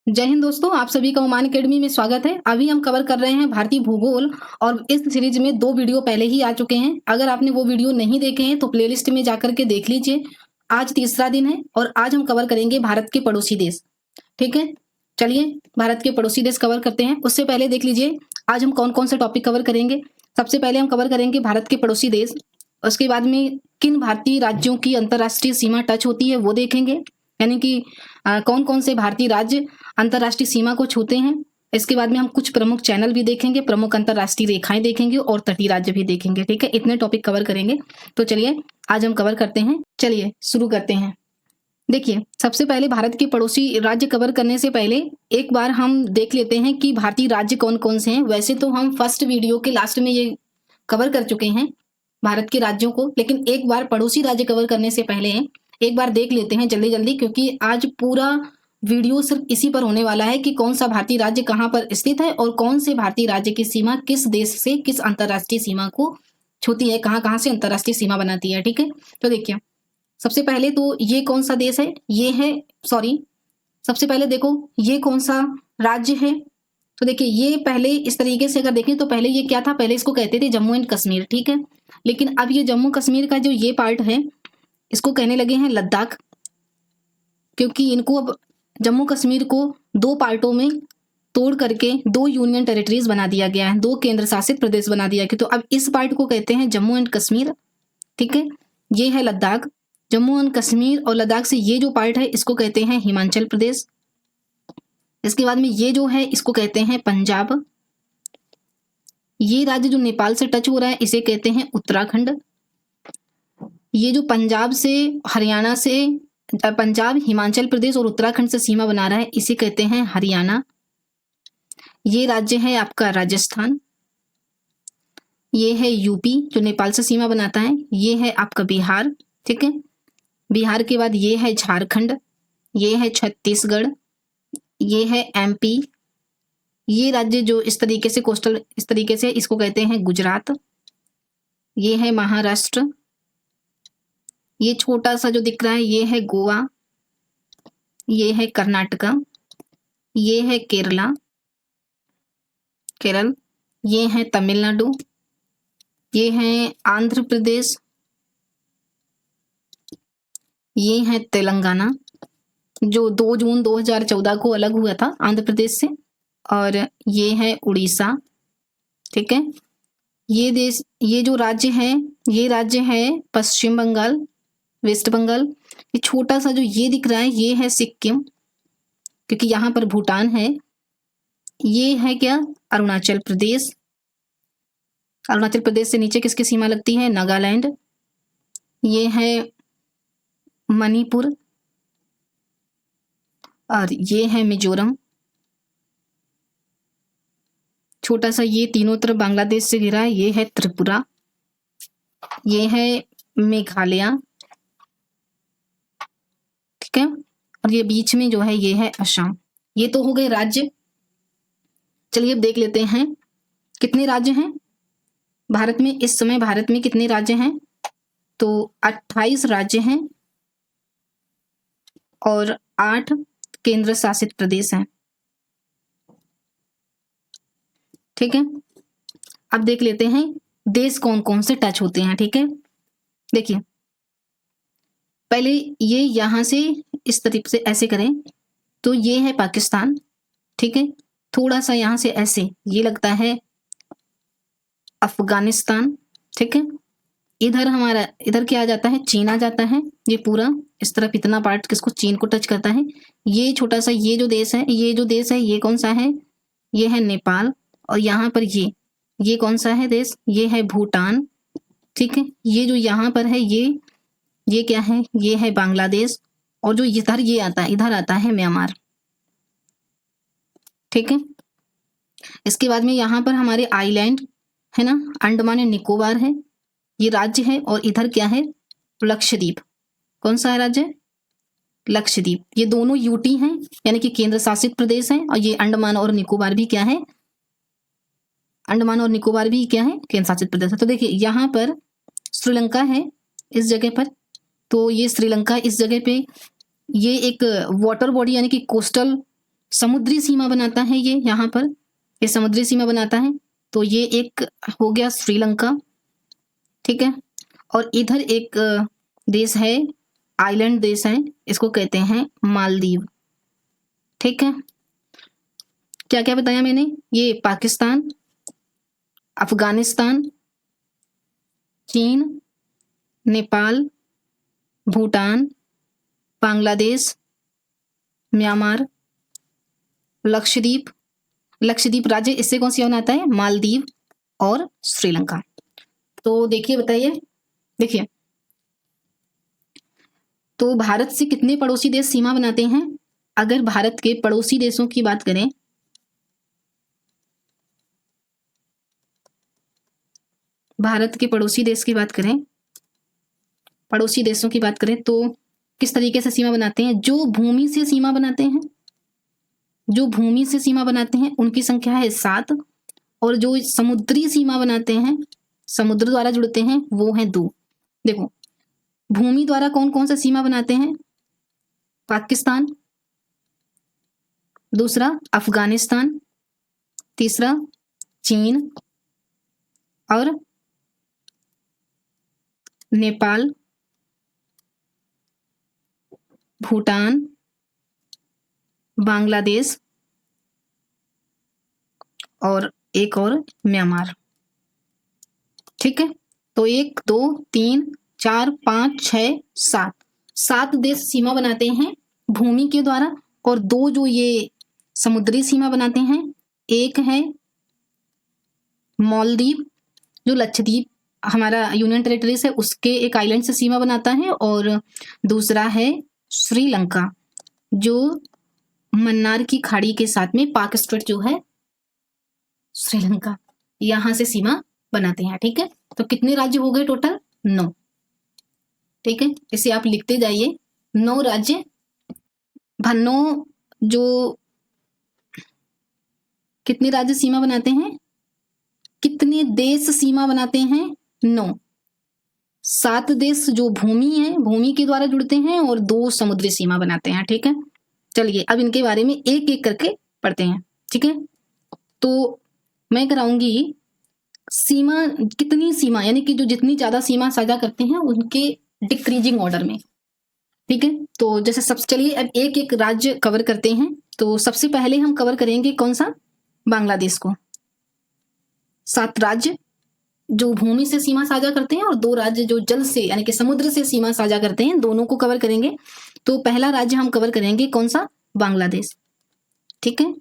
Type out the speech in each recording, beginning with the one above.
जय हिंद दोस्तों, आप सभी का ओमान अकेडमी में स्वागत है। अभी हम कवर कर रहे हैं भारतीय भूगोल और इस सीरीज में 2 वीडियो पहले ही आ चुके हैं। अगर आपने वो वीडियो नहीं देखे हैं तो प्लेलिस्ट में जाकर के देख लीजिए। आज तीसरा दिन है और आज हम कवर करेंगे भारत के पड़ोसी देश। ठीक है, चलिए भारत के पड़ोसी देश कवर करते हैं। उससे पहले देख लीजिए आज हम कौन-कौन से टॉपिक कवर करेंगे। सबसे पहले हम कवर करेंगे भारत के पड़ोसी देश। उसके बाद में किन भारतीय राज्यों की अंतर्राष्ट्रीय सीमा टच होती है वो देखेंगे, यानी कि कौन-कौन से भारतीय राज्य अंतर्राष्ट्रीय सीमा को छूते हैं। इसके बाद में हम कुछ प्रमुख चैनल भी देखेंगे, प्रमुख अंतर्राष्ट्रीय रेखाएं देखेंगे और तटीय राज्य भी देखेंगे। ठीक है, इतने टॉपिक कवर करेंगे। तो चलिए आज हम कवर करते हैं। चलिए शुरू करते हैं। देखिए, सबसे पहले भारत के पड़ोसी राज्य कवर करने से पहले एक बार हम देख लेते हैं कि भारतीय राज्य कौन-कौन से हैं। वैसे तो हम फर्स्ट वीडियो के लास्ट में ये कवर कर चुके हैं भारत के राज्यों को, लेकिन एक बार पड़ोसी राज्य कवर करने से पहले एक बार देख लेते हैं जल्दी-जल्दी, क्योंकि आज पूरा वीडियो सिर्फ इसी पर होने वाला है कि कौन सा भारतीय राज्य कहाँ पर स्थित है और कौन से भारतीय राज्य की सीमा किस देश से किस अंतर्राष्ट्रीय सीमा को छूती है, कहाँ-कहाँ से अंतर्राष्ट्रीय सीमा बनाती है। ठीक है, तो देखिए सबसे पहले तो ये कौन सा देश है, ये है सबसे पहले देखो ये कौन सा राज्य है। तो देखिए ये पहले इस तरीके से अगर देखें तो पहले ये क्या था, पहले इसको कहते थे जम्मू एंड कश्मीर। ठीक है, लेकिन अब ये जम्मू कश्मीर का जो ये पार्ट है इसको कहने लगे हैं लद्दाख, क्योंकि इनको अब जम्मू कश्मीर को 2 पार्टों में तोड़ करके 2 यूनियन टेरिटरीज बना दिया गया है, 2 केंद्र शासित प्रदेश बना दिया गया। तो अब इस पार्ट को कहते हैं जम्मू एंड कश्मीर। ठीक है, ये है लद्दाख। जम्मू एंड कश्मीर और लद्दाख से ये जो पार्ट है इसको कहते हैं हिमाचल प्रदेश। इसके बाद में ये जो है इसको कहते हैं पंजाब। ये राज्य जो नेपाल से टच हो रहा है इसे कहते हैं उत्तराखंड। ये जो पंजाब से हरियाणा से पंजाब, हिमाचल प्रदेश और उत्तराखंड से सीमा बना रहा है इसे कहते हैं हरियाणा। ये राज्य है आपका राजस्थान। ये है यूपी जो नेपाल से सीमा बनाता है। ये है आपका बिहार। ठीक है, बिहार के बाद ये है झारखंड, ये है छत्तीसगढ़, ये है एमपी। ये राज्य जो इस तरीके से कोस्टल इस तरीके से इसको कहते हैं गुजरात। ये है महाराष्ट्र। ये छोटा सा जो दिख रहा है ये है गोवा। ये है कर्नाटका। ये है केरल। ये है तमिलनाडु। ये है आंध्र प्रदेश। ये है तेलंगाना जो 2 जून 2014 को अलग हुआ था आंध्र प्रदेश से। और ये है उड़ीसा। ठीक है, ये जो राज्य है ये राज्य है पश्चिम बंगाल, वेस्ट बंगाल। ये छोटा सा जो ये दिख रहा है ये है सिक्किम, क्योंकि यहाँ पर भूटान है। ये है क्या, अरुणाचल प्रदेश। अरुणाचल प्रदेश से नीचे किसकी सीमा लगती है, नागालैंड। ये है मणिपुर और ये है मिजोरम। छोटा सा ये तीनों तरफ बांग्लादेश से घिरा है, ये है त्रिपुरा। ये है मेघालय। ठीक है, और ये बीच में जो है ये है असम। ये तो हो गए राज्य। चलिए अब देख लेते हैं कितने राज्य हैं भारत में। इस समय भारत में कितने राज्य हैं, तो 28 राज्य हैं और 8 केंद्र शासित प्रदेश हैं। ठीक है, अब देख लेते हैं देश कौन कौन से टच होते हैं। ठीक है, देखिए पहले ये यहां से इस तरीके से ऐसे करें तो ये है पाकिस्तान। ठीक है, थोड़ा सा यहां से ऐसे ये लगता है अफगानिस्तान। ठीक है, इधर क्या आ जाता है, चीन आ जाता है। ये पूरा इस तरफ इतना पार्ट किसको, चीन को टच करता है। ये छोटा सा ये जो देश है ये कौन सा है, ये है नेपाल। और यहाँ पर ये कौन सा है देश, ये है भूटान। ठीक है, ये जो यहाँ पर है ये क्या है, ये है बांग्लादेश। और जो इधर आता है म्यांमार। ठीक है, इसके बाद में यहाँ पर हमारे आइलैंड है ना, अंडमान एंड निकोबार है, ये राज्य है। और इधर क्या है, लक्षद्वीप। कौन सा है राज्य, लक्षद्वीप। ये दोनों यूटी हैं, यानी कि केंद्र शासित प्रदेश हैं। और ये अंडमान और निकोबार भी क्या है, अंडमान और निकोबार भी क्या है, केंद्र शासित प्रदेश है। तो देखिए यहाँ पर श्रीलंका है इस जगह पर, तो ये श्रीलंका इस जगह पे ये एक वाटर बॉडी यानी कि कोस्टल समुद्री सीमा बनाता है ये, यहाँ पर ये समुद्री सीमा बनाता है। तो ये एक हो गया श्रीलंका, ठीक है। और इधर एक देश है, आइलैंड देश है, इसको कहते हैं मालदीव, ठीक है। क्या क्या बताया मैंने? ये पाकिस्तान, अफगानिस्तान, चीन, नेपाल, भूटान, बांग्लादेश, म्यांमार, लक्षद्वीप, लक्षद्वीप राज्य, इससे कौन सी बनाता है? मालदीव और श्रीलंका। तो देखिए, बताइए, देखिए, तो भारत से कितने पड़ोसी देश सीमा बनाते हैं? अगर भारत के पड़ोसी देशों की बात करें, भारत के पड़ोसी देश की बात करें, पड़ोसी देशों की बात करें तो किस तरीके से सीमा बनाते हैं? जो भूमि से सीमा बनाते हैं, जो भूमि से सीमा बनाते हैं उनकी संख्या है 7, और जो समुद्री सीमा बनाते हैं, समुद्र द्वारा जुड़ते हैं, वो है 2। देखो, भूमि द्वारा कौन कौन सा सीमा बनाते हैं? पाकिस्तान, दूसरा अफगानिस्तान, तीसरा चीन और नेपाल, भूटान, बांग्लादेश और एक और म्यांमार, ठीक है। तो 1 2 3 4 5 6 7 देश सीमा बनाते हैं भूमि के द्वारा, और 2 जो ये समुद्री सीमा बनाते हैं। एक है मालदीव, जो लक्षद्वीप हमारा यूनियन टेरिटरीज है, उसके एक आइलैंड से सीमा बनाता है, और दूसरा है श्रीलंका, जो मन्नार की खाड़ी के साथ में पाक स्ट्रेट जो है श्रीलंका, यहां से सीमा बनाते हैं, ठीक है। तो कितने राज्य हो गए टोटल? 9, ठीक है। इसे आप लिखते जाइए, 9 राज्य, 9 जो कितने राज्य सीमा बनाते हैं? कितने देश सीमा बनाते हैं? 9। 7 देश जो भूमि है, भूमि के द्वारा जुड़ते हैं, और 2 समुद्री सीमा बनाते हैं, ठीक है। चलिए अब इनके बारे में एक एक करके पढ़ते हैं, ठीक है। तो मैं कराऊंगी सीमा, कितनी सीमा, यानी कि जो जितनी ज्यादा सीमा साझा करते हैं उनके डिक्रीजिंग ऑर्डर में, ठीक है। तो जैसे चलिए अब एक एक राज्य कवर करते हैं। तो सबसे पहले हम कवर करेंगे कौन सा? बांग्लादेश को। 7 राज्य जो भूमि से सीमा साझा करते हैं, और 2 राज्य जो जल से यानी कि समुद्र से सीमा साझा करते हैं, दोनों को कवर करेंगे। तो पहला राज्य हम कवर करेंगे कौन सा? बांग्लादेश, ठीक है।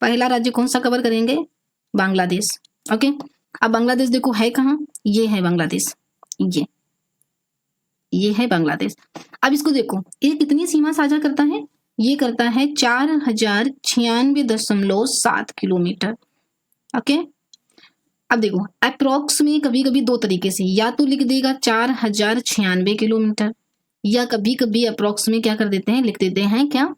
पहला राज्य कौन सा कवर करेंगे? बांग्लादेश, ओके। अब बांग्लादेश देखो है कहाँ? ये है बांग्लादेश, ये है बांग्लादेश। अब इसको देखो, ये कितनी सीमा साझा करता है? ये करता है 4096.7 किलोमीटर, ओके। अब देखो अप्रोक्स में कभी कभी 2 तरीके से, या तो लिख देगा 4096 किलोमीटर, या कभी कभी अप्रोक्स में क्या कर देते हैं, लिख देते हैं क्या?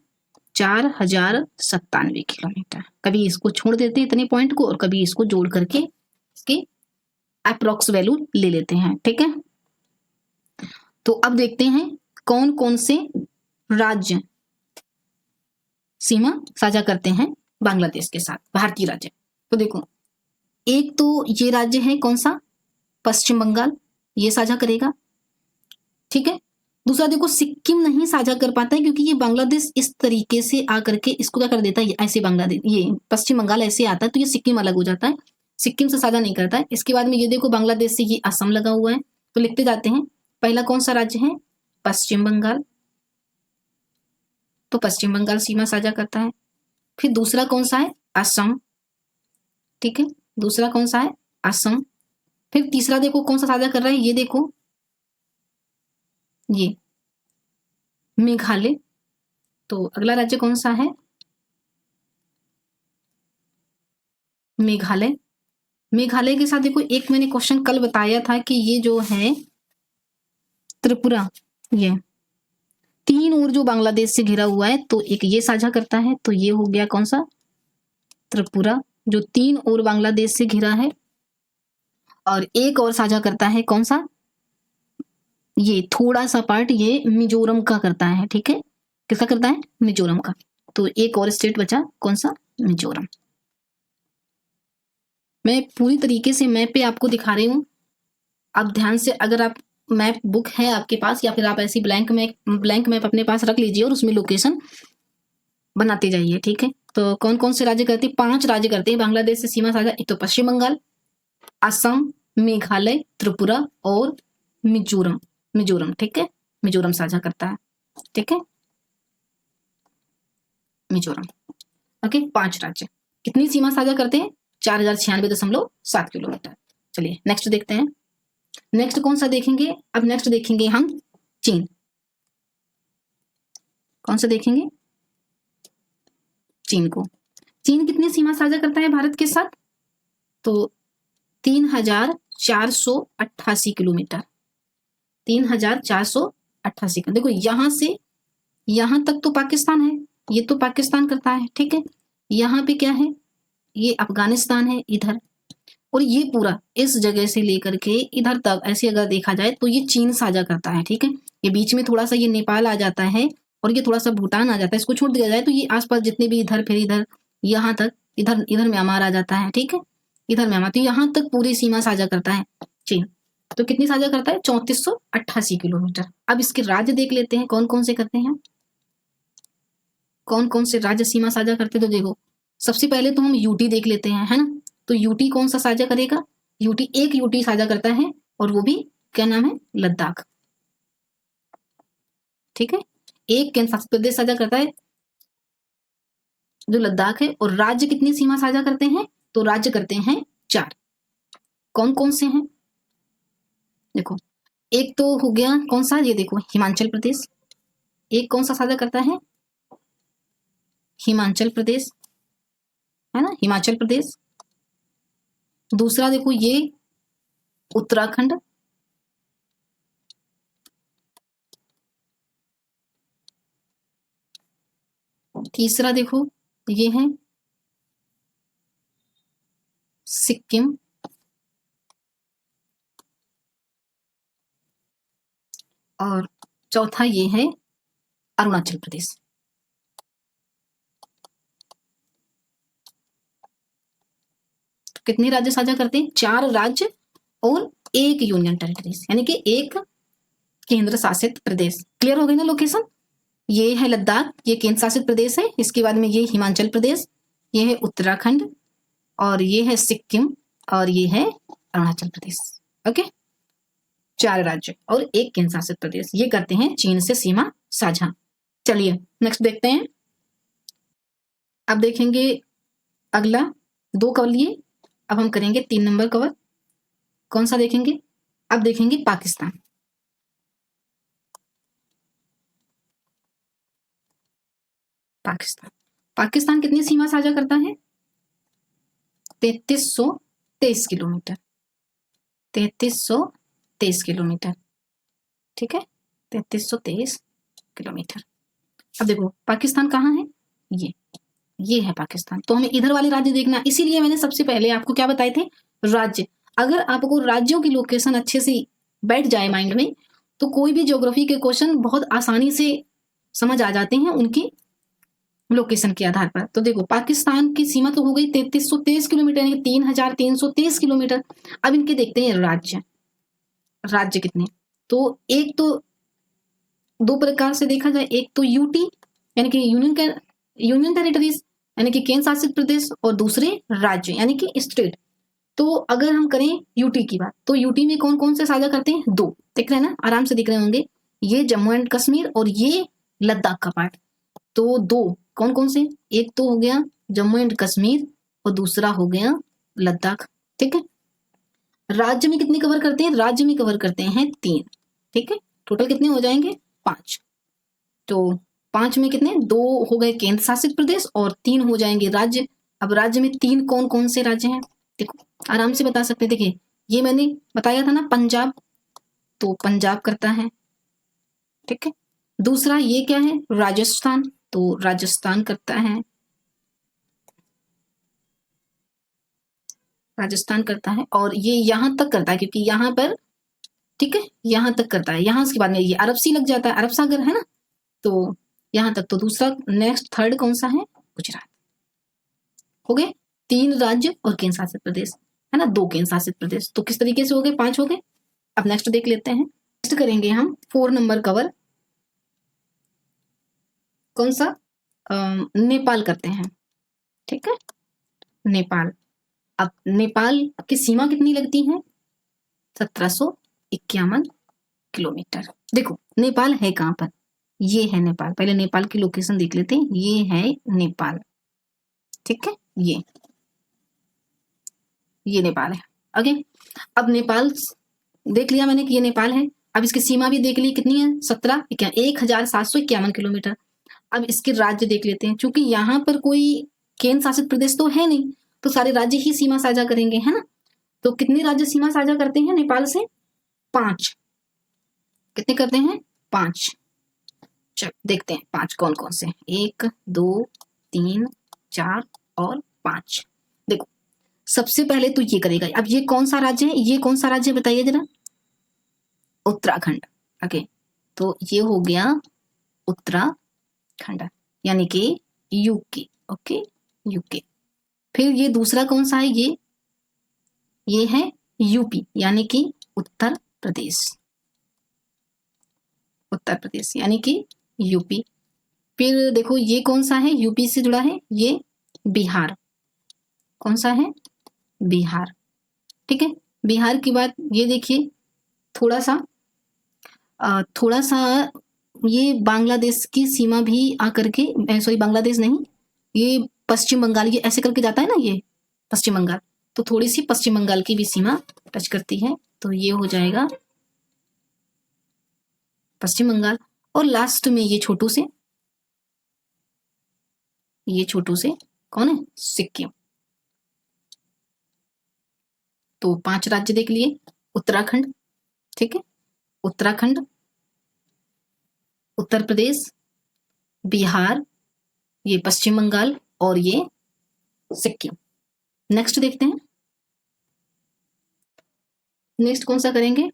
4097 किलोमीटर। कभी इसको छोड़ देते हैं इतने पॉइंट को, और कभी इसको जोड़ करके इसके अप्रोक्स वैल्यू ले लेते हैं, ठीक है। तो अब देखते हैं कौन कौन से राज्य सीमा साझा करते हैं बांग्लादेश के साथ, भारतीय राज्य। तो देखो, एक तो ये राज्य है कौन सा? पश्चिम बंगाल, ये साझा करेगा, ठीक है। दूसरा देखो, सिक्किम नहीं साझा कर पाता है, क्योंकि ये बांग्लादेश इस तरीके से आकर के इसको क्या कर देता है, ऐसे बांग्लादेश, ये पश्चिम बंगाल ऐसे आता है, तो ये सिक्किम अलग हो जाता है, सिक्किम से साझा नहीं करता है। इसके बाद में ये देखो, बांग्लादेश से ये असम लगा हुआ है। तो लिखते जाते हैं, पहला कौन सा राज्य है? पश्चिम बंगाल, तो पश्चिम बंगाल सीमा साझा करता है। फिर दूसरा कौन सा है? असम, ठीक है, दूसरा कौन सा है? असम। फिर तीसरा देखो कौन सा साझा कर रहा है, ये देखो, ये मेघालय। तो अगला राज्य कौन सा है? मेघालय। मेघालय के साथ देखो, एक मैंने क्वेश्चन कल बताया था कि ये जो है त्रिपुरा, ये 3 और जो बांग्लादेश से घिरा हुआ है, तो एक ये साझा करता है। तो ये हो गया कौन सा? त्रिपुरा, जो 3 और बांग्लादेश से घिरा है। और एक और साझा करता है कौन सा? ये थोड़ा सा पार्ट ये मिजोरम का करता है, ठीक है। किसका करता है? मिजोरम का। तो एक और स्टेट बचा, कौन सा? मिजोरम। मैं पूरी तरीके से मैप पे आपको दिखा रही हूँ, आप ध्यान से, अगर आप मैप बुक है आपके पास या फिर आप ऐसी ब्लैंक मैप अपने पास रख लीजिए और उसमें लोकेशन बनाते जाइए, ठीक है। तो कौन कौन से राज्य करते हैं? 5 राज्य करते हैं बांग्लादेश से सीमा साझा। एक तो पश्चिम बंगाल, असम, मेघालय, त्रिपुरा और मिजोरम, ठीक है। मिजोरम साझा करता है, ठीक है, मिजोरम। ओके, 5 राज्य कितनी सीमा साझा करते हैं? 4096.7 किलोमीटर। चलिए नेक्स्ट देखते हैं। नेक्स्ट कौन सा देखेंगे? अब नेक्स्ट देखेंगे हम चीन। कौन सा देखेंगे? चीन को। चीन कितनी सीमा साझा करता है भारत के साथ? तो 3488 किलोमीटर। 3488। देखो यहां से यहां तक तो पाकिस्तान है, ये तो पाकिस्तान करता है, ठीक है। यहाँ पे क्या है? ये अफगानिस्तान है इधर, और ये पूरा इस जगह से लेकर के इधर तक ऐसे अगर देखा जाए तो ये चीन साझा करता है, ठीक है। ये बीच में थोड़ा सा ये नेपाल आ जाता है और ये थोड़ा सा भूटान आ जाता है, इसको छोड़ दिया जाए तो ये आसपास जितने भी इधर फिर इधर यहाँ तक, इधर म्यांमार आ जाता है, ठीक है, इधर म्यांमार, तो यहाँ तक पूरी सीमा साझा करता है चीन। तो कितनी साझा करता है? 3488 किलोमीटर। अब इसके राज्य देख लेते हैं कौन कौन से करते हैं, कौन कौन से राज्य सीमा साझा करते हैं। तो देखो सबसे पहले तो हम यूटी देख लेते हैं, है ना। तो यूटी कौन सा साझा करेगा? एक यूटी साझा करता है, और वो भी क्या नाम है? लद्दाख, ठीक है। एक केंद्र शासित प्रदेश साझा करता है जो लद्दाख है। और राज्य कितनी सीमा साझा करते हैं? तो राज्य करते हैं 4। कौन कौन से हैं? देखो एक तो हो गया कौन सा, ये देखो हिमाचल प्रदेश। एक कौन सा साझा करता है? हिमाचल प्रदेश, है ना, हिमाचल प्रदेश। दूसरा देखो ये उत्तराखंड। तीसरा देखो ये है सिक्किम। और चौथा ये है अरुणाचल प्रदेश। तो कितने राज्य साझा करते हैं? 4 राज्य और 1 यूनियन टेरिटरीज, यानी कि 1 केंद्र शासित प्रदेश। क्लियर हो गई ना लोकेशन? ये है लद्दाख, ये केंद्र शासित प्रदेश है। इसके बाद में ये हिमाचल प्रदेश, ये है उत्तराखंड, और ये है सिक्किम, और ये है अरुणाचल प्रदेश। ओके, 4 राज्य और 1 केंद्र शासित प्रदेश, ये करते हैं चीन से सीमा साझा। चलिए नेक्स्ट देखते हैं। अब देखेंगे अगला 2 कर लिए, अब हम करेंगे 3 नंबर कवर। कौन सा देखेंगे? अब देखेंगे पाकिस्तान। पाकिस्तान कितनी सीमा साझा करता है? 3323 किलोमीटर। 3323 किलोमीटर, ठीक है, 3323 किलोमीटर। अब देखो पाकिस्तान कहाँ है? ये है पाकिस्तान। तो हमें इधर वाले राज्य देखना, इसीलिए मैंने सबसे पहले आपको क्या बताए थे? राज्य। अगर आपको राज्यों की लोकेशन अच्छे से बैठ जाए माइंड में, तो कोई भी ज्योग्राफी के क्वेश्चन बहुत आसानी से समझ आ जाते हैं उनकी लोकेशन के आधार पर। तो देखो पाकिस्तान की सीमा तो हो गई 3323 किलोमीटर, यानी 3323 किलोमीटर। अब इनके देखते हैं राज्य कितने। तो एक तो 2 प्रकार से देखा जाए, एक तो यूटी यानी कि यूनियन टेरिटरीज यानी कि केंद्र शासित प्रदेश, और दूसरे राज्य यानी कि स्टेट। तो अगर हम करें यूटी की बात, तो यूटी में कौन कौन से साझा करते हैं? 2 दिख रहे हैं ना, आराम से दिख रहे होंगे, ये जम्मू एंड कश्मीर और ये लद्दाख का पार्ट। तो 2 कौन कौन से? एक तो हो गया जम्मू एंड कश्मीर और दूसरा हो गया लद्दाख, ठीक है। राज्य में कितने कवर करते हैं? राज्य में कवर करते हैं 3, ठीक है। टोटल कितने हो जाएंगे? 5। तो 5 में कितने? 2 हो गए केंद्र शासित प्रदेश और 3 हो जाएंगे राज्य। अब राज्य में 3 कौन कौन से राज्य हैं? देखो आराम से बता सकते हैं। देखिए ये मैंने बताया था ना पंजाब, तो पंजाब करता है, ठीक है। दूसरा ये क्या है? राजस्थान, तो राजस्थान करता है, राजस्थान करता है। और ये यहां तक करता है क्योंकि यहां पर, ठीक है, यहां तक करता है। यहां उसके बाद में ये अरब सी लग जाता है, अरब सागर है ना, तो यहां तक तो दूसरा, नेक्स्ट थर्ड कौन सा है? गुजरात। हो गए 3 राज्य और केंद्र शासित प्रदेश, है ना, 2 केंद्र शासित प्रदेश। तो किस तरीके से हो गए? 5 हो गए। अब नेक्स्ट देख लेते हैं। नेक्स्ट करेंगे हम 4 नंबर कवर। कौन सा? नेपाल करते हैं। ठीक है, नेपाल। अब नेपाल की सीमा कितनी लगती है? 1751 किलोमीटर। देखो नेपाल है कहां पर? ये है नेपाल। पहले नेपाल की लोकेशन देख लेते हैं। ये है नेपाल। ठीक है, ये नेपाल है। ओके, अब नेपाल देख लिया मैंने कि ये नेपाल है। अब इसकी सीमा भी देख ली, कितनी है? 1751 किलोमीटर। अब इसके राज्य देख लेते हैं। चूंकि यहाँ पर कोई केंद्र शासित प्रदेश तो है नहीं, तो सारे राज्य ही सीमा साझा करेंगे, है ना। तो कितने राज्य सीमा साझा करते हैं नेपाल से? 5। कितने करते हैं? 5। चलो देखते हैं 5 कौन कौन से। 1 2 3 4 और 5। देखो सबसे पहले तो ये करेगा। अब ये कौन सा राज्य है? ये कौन सा राज्य है बताइए जरा? उत्तराखंड। ओके, तो ये हो गया उत्तराखंड, यानी कि यूके। Okay, UK. फिर ये दूसरा कौन सा है? ये है यूपी, यानी कि उत्तर प्रदेश। उत्तर प्रदेश यानी कि यूपी। फिर देखो ये कौन सा है? यूपी से जुड़ा है, ये बिहार। कौन सा है? बिहार। ठीक है, बिहार की बात ये देखिए, थोड़ा सा ये बांग्लादेश की सीमा भी आकर के, सॉरी बांग्लादेश नहीं, ये पश्चिम बंगाल, ये ऐसे करके जाता है ना, ये पश्चिम बंगाल। तो थोड़ी सी पश्चिम बंगाल की भी सीमा टच करती है, तो ये हो जाएगा पश्चिम बंगाल। और लास्ट में ये छोटू से कौन है? सिक्किम। तो 5 राज्य देख लिए। उत्तराखंड, ठीक है, उत्तराखंड, उत्तर प्रदेश, बिहार, ये पश्चिम बंगाल और ये सिक्किम। नेक्स्ट देखते हैं। नेक्स्ट कौन सा करेंगे?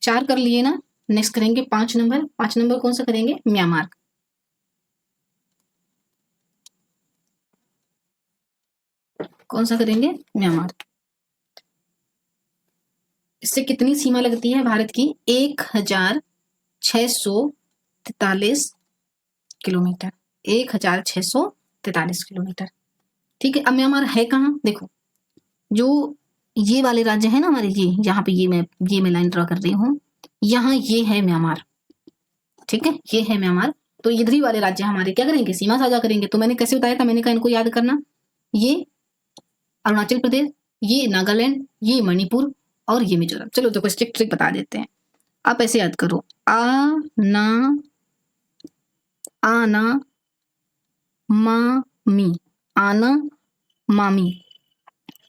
4 कर लिए ना। नेक्स्ट करेंगे 5 नंबर। 5 नंबर कौन सा करेंगे? म्यांमार। कौन सा करेंगे? म्यांमार। इससे कितनी सीमा लगती है भारत की? 1643 किलोमीटर। 1643 किलोमीटर। ठीक है, अब म्यांमार है कहाँ? देखो जो ये वाले राज्य है ना हमारे, ये यहाँ पे ये मैं लाइन ड्रॉ कर रही हूँ, यहाँ ये है म्यांमार। ठीक है, ये है म्यांमार। तो इधर ही वाले राज्य हमारे क्या करेंगे? सीमा साझा करेंगे। तो मैंने कैसे बताया था? मैंने कहा इनको याद करना। ये अरुणाचल प्रदेश, ये नागालैंड, ये मणिपुर और ये मिजोरम। चलो देखो स्ट्रिक ट्रिक बता देते हैं। आप ऐसे याद करो, आना मामी, आना मामी।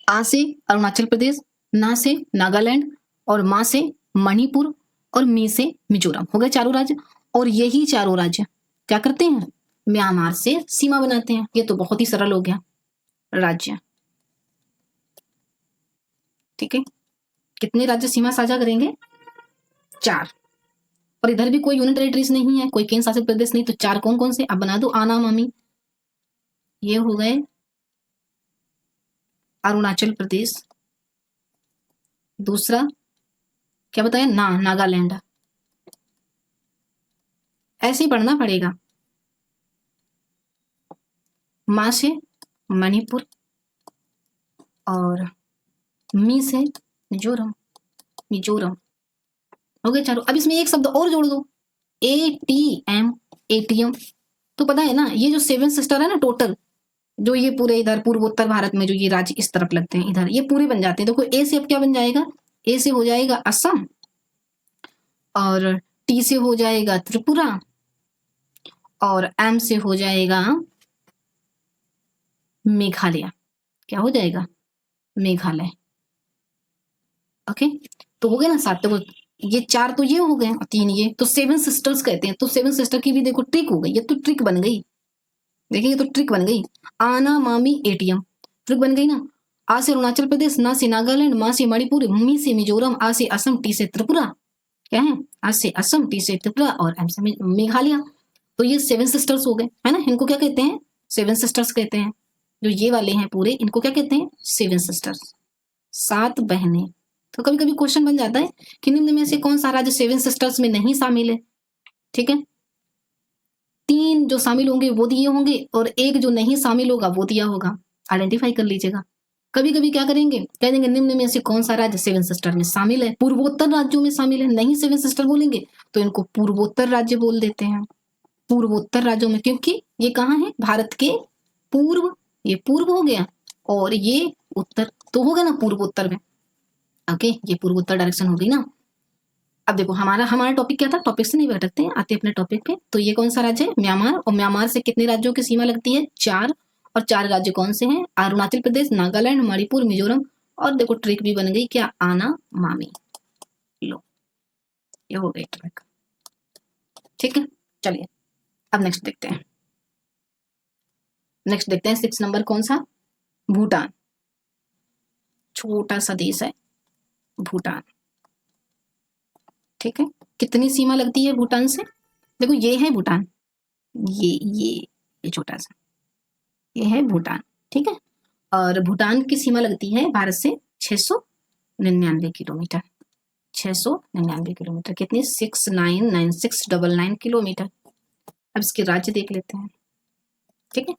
आ से अरुणाचल प्रदेश, ना से नागालैंड और मा से मणिपुर और मी से मिजोरम। हो गए 4 राज्य। और यही 4 राज्य क्या करते हैं? म्यांमार से सीमा बनाते हैं। ये तो बहुत ही सरल हो गया राज्य। ठीक है, कितने राज्य सीमा साझा करेंगे? 4। और इधर भी कोई यूनियन टेरिटरीज नहीं है, कोई केंद्र शासित प्रदेश नहीं, तो 4 कौन कौन से? अब बना दो। आना मामी, ये हो गए अरुणाचल प्रदेश। दूसरा क्या बताया? नागालैंड। ऐसे ही पढ़ना पड़ेगा। मा से मणिपुर और मी से मिजोरम। हो गए 4। अब इसमें एक शब्द और जोड़ दो, एटीएम। तो पता है ना, ये जो 7 सिस्टर है ना टोटल, जो ये पूरे इधर पूर्वोत्तर भारत में जो ये राज्य इस तरफ लगते हैं, इधर ये पूरे बन जाते हैं। देखो ए से अब क्या बन जाएगा? ए से हो जाएगा असम, और टी से हो जाएगा त्रिपुरा, और एम से हो जाएगा मेघालय। क्या हो जाएगा? मेघालय। ओके, तो हो गए ना 7। तो ये 4 तो ये हो गए और 3 ये, तो 7 सिस्टर्स कहते हैं। तो 7 सिस्टर की भी देखो ट्रिक हो गई। ये तो ट्रिक बन गई। देखिए ये तो ट्रिक बन गई। आना मामी एटीएम, ट्रिक बन गई ना। आ से अरुणाचल प्रदेश, ना से नागालैंड, मा से मणिपुर, मी से मिजोरम, आ से असम, टी से त्रिपुरा। क्या है? आ से असम, टी से त्रिपुरा और एम से मेघालय। तो ये 7 सिस्टर्स हो गए, है ना। इनको क्या कहते हैं? 7 सिस्टर्स कहते हैं। जो ये वाले हैं पूरे, इनको क्या कहते हैं? 7 सिस्टर्स, 7 बहनें। तो कभी कभी क्वेश्चन बन जाता है कि निम्न में से कौन सा राज्य 7 सिस्टर्स में नहीं शामिल है। ठीक है, 3 जो शामिल होंगे वो दिए होंगे और एक जो नहीं शामिल होगा वो दिया होगा, आइडेंटिफाई कर लीजिएगा। कभी कभी क्या करेंगे, कह देंगे निम्न में से कौन सा राज्य 7 सिस्टर में शामिल है, पूर्वोत्तर राज्यों में शामिल है। नहीं 7 सिस्टर बोलेंगे तो इनको पूर्वोत्तर राज्य बोल देते हैं, पूर्वोत्तर राज्यों में, क्योंकि ये कहाँ है? भारत के पूर्व, ये पूर्व हो गया और ये उत्तर, तो होगा ना पूर्वोत्तर में। ओके, ये पूर्वोत्तर डायरेक्शन हो गई ना। अब देखो हमारा टॉपिक क्या था, टॉपिक से नहीं भटकते हैं, आते अपने टॉपिक पे। तो ये कौन सा राज्य है? म्यांमार। और म्यांमार से कितने राज्यों की सीमा लगती है? 4। और 4 राज्य कौन से हैं? अरुणाचल प्रदेश, नागालैंड, मणिपुर, मिजोरम। और देखो ट्रिक भी बन गई क्या? आना मामी। लो, ये हो गई ट्रिक। ठीक है, चलिए अब नेक्स्ट देखते हैं। नेक्स्ट देखते हैं 6 नंबर कौन सा? भूटान। छोटा सा देश है भूटान। ठीक है, कितनी सीमा लगती है भूटान से? देखो ये है भूटान, ये छोटा सा, ये है भूटान। ठीक है, और भूटान की सीमा लगती है भारत से 699 किलोमीटर। 699 किलोमीटर, कितनी? 699699 किलोमीटर। अब इसके राज्य देख लेते हैं। ठीक है,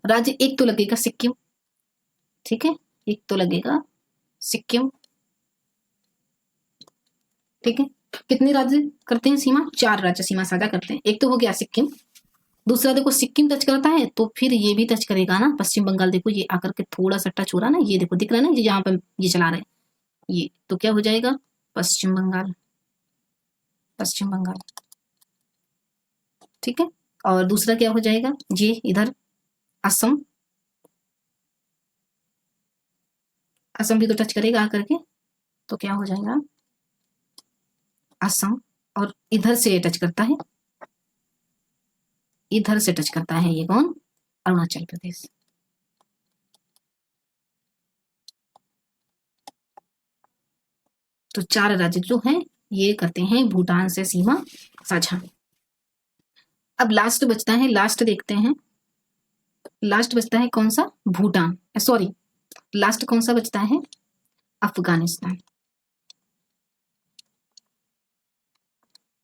राज्य एक तो लगेगा सिक्किम। ठीक है, एक तो लगेगा सिक्किम। ठीक है, कितने राज्य करते हैं सीमा? 4 राज्य सीमा साझा करते हैं। एक तो हो गया सिक्किम, दूसरा देखो सिक्किम टच करता है तो फिर ये भी टच करेगा ना पश्चिम बंगाल। देखो ये आकर के थोड़ा सा टच हो रहा ना, ये देखो दिख रहा है ना, ये यहाँ पर ये चला रहे हैं, ये तो क्या हो जाएगा? पश्चिम बंगाल, पश्चिम बंगाल। ठीक है, और दूसरा क्या हो जाएगा? ये इधर असम, असम भी तो टच करेगा आकर के, तो क्या हो जाएगा? असम। और इधर से टच करता है, इधर से टच करता है ये कौन? अरुणाचल प्रदेश। तो 4 राज्य जो हैं ये करते हैं भूटान से सीमा साझा। अब लास्ट बचता है, लास्ट देखते हैं। लास्ट बचता है कौन सा? भूटान, सॉरी, लास्ट कौन सा बचता है? अफगानिस्तान।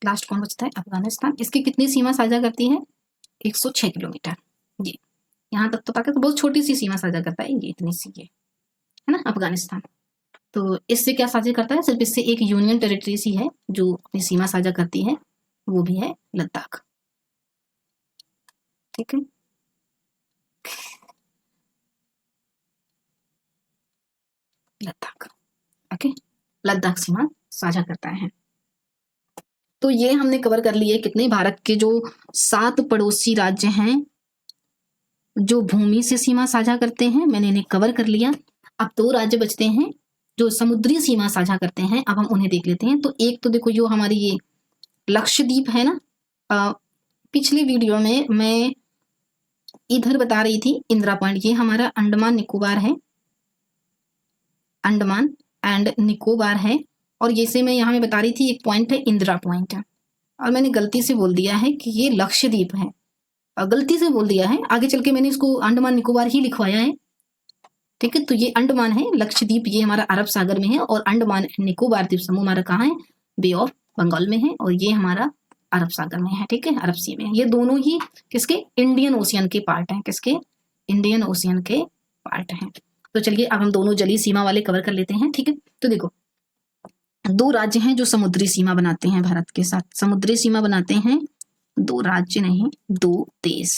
लास्ट कौन बचता है? अफगानिस्तान। इसकी कितनी सीमा साझा करती है? 106 किलोमीटर। ये यहाँ तक तो पाकिस्तान बहुत छोटी सी सीमा साझा करता है, ये इतनी सी है ना अफगानिस्तान। तो इससे क्या साझा करता है? सिर्फ इससे एक यूनियन टेरिटरी सी है जो अपनी सीमा साझा करती है, वो भी है लद्दाख। ठीक है, लद्दाख। ओके, लद्दाख सीमा साझा करता है। तो ये हमने कवर कर लिए कितने? भारत के जो 7 पड़ोसी राज्य हैं जो भूमि से सीमा साझा करते हैं, मैंने इन्हें कवर कर लिया। अब 2 राज्य बचते हैं जो समुद्री सीमा साझा करते हैं, अब हम उन्हें देख लेते हैं। तो एक तो देखो जो हमारी ये लक्षद्वीप है ना, पिछले वीडियो में मैं इधर बता रही थी इंदिरा पॉइंट, ये हमारा अंडमान निकोबार है, अंडमान एंड निकोबार है। और ये से मैं यहाँ में बता रही थी एक पॉइंट है इंदिरा पॉइंट है, और मैंने गलती से बोल दिया है कि ये लक्षद्वीप है, और गलती से बोल दिया है, आगे चल के मैंने इसको अंडमान निकोबार ही लिखवाया है। ठीक है, तो ये अंडमान है, लक्षद्वीप ये हमारा अरब सागर में है, और अंडमान निकोबार द्वीप समूह हमारा कहाँ है? बे ऑफ बंगाल में है, और ये हमारा अरब सागर में है। ठीक है, अरब सी में। ये दोनों ही किसके? इंडियन ओशियन के पार्ट हैं। किसके? इंडियन ओशियन के पार्ट हैं। तो चलिए अब हम दोनों जलीय सीमा वाले कवर कर लेते हैं। ठीक है, तो देखो 2 राज्य हैं जो समुद्री सीमा बनाते हैं भारत के साथ, समुद्री सीमा बनाते हैं। 2 राज्य नहीं, 2 देश।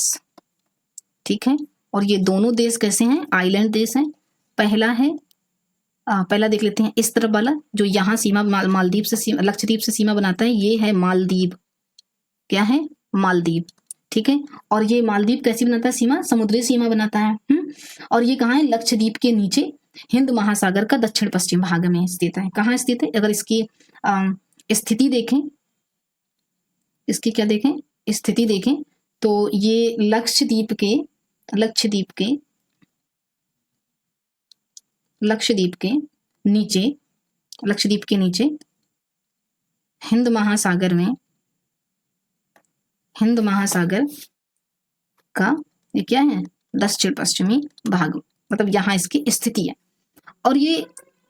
ठीक है, और ये दोनों देश कैसे हैं? आइलैंड देश हैं। पहला है पहला देख लेते हैं इस तरफ वाला, जो यहाँ सीमा मालदीव से लक्षद्वीप से सीमा बनाता है, ये है मालदीव। क्या है? मालदीव। ठीक है, और ये मालदीव कैसी बनाता है सीमा? समुद्री सीमा बनाता है। और ये कहाँ है? लक्षद्वीप के नीचे हिंद महासागर का दक्षिण पश्चिम भाग में स्थित है। कहाँ स्थित है? अगर इसकी स्थिति देखें, इसकी क्या देखें? स्थिति देखें तो ये लक्षद्वीप के नीचे हिंद महासागर में हिंद महासागर का ये क्या है, दक्षिण पश्चिमी भाग, मतलब यहाँ इसकी स्थिति है। और ये